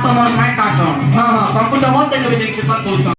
customer my carton. Computer mo tayo bidik kita tulisan.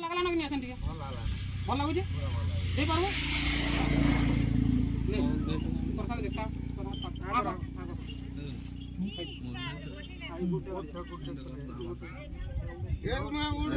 लागला ना नहीं आसन ठीक भल लागुचे दे पारबो नहीं प्रसाद देखा आगो एक में उड़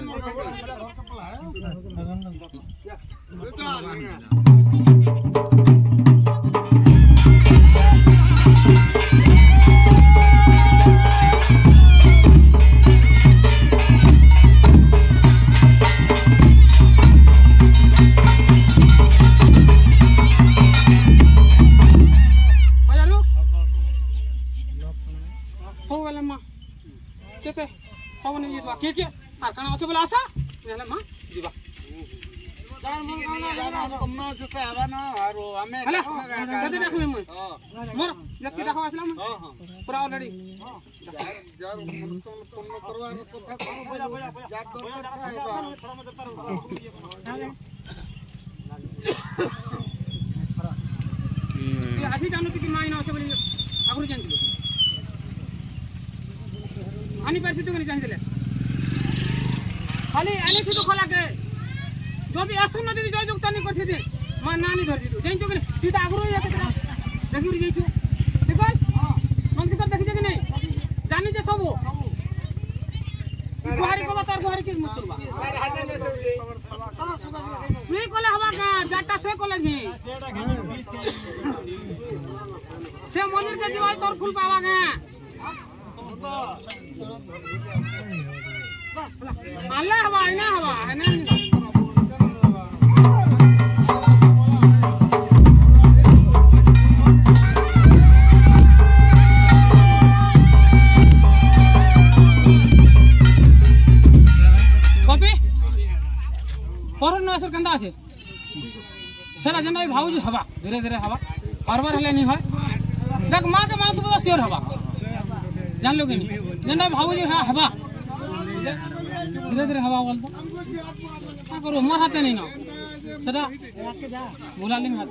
के आर काना अछि बोला आशा नेला मा दिबा कमना जते हवा ना आरो हमें कते देखमे म मोर जते देखा आसला म पूरा ऑलरेडी यार पूर्ण करवार कथा जात ये आधी जानो कि माई ना अछि बोली आगुर जानथिलो आनी परिस्थिति को जानथिले खाली आने से दुख लागे जदि आसन न जदि जय जुक्तानी करथि दे मा नानी धरथि तू जैंचो कि सीधा आगरो या केतरा देखि रि जैछु देखल मन के सब देखि जे नहीं जानि जे सब गुहारी को बता गुहारी के मुसलबा तू कोले हवा का जाटा से कोले जी से मंदिर के दीवार तोर फूल पावा गे अल्लाह हवा है ना कॉपी परन असर कंदा আছে सेला जनाई भाऊजी हवा धीरे धीरे हवा बार-बार हले नहीं है देख मां के मां तो सियोर हवा जान लोगे नहीं जना भाऊजी हां हवा धीरे धीरे हवा बोलता क्या करो मोर हाथे नहीं ना सदा बोला लेंगे हाथ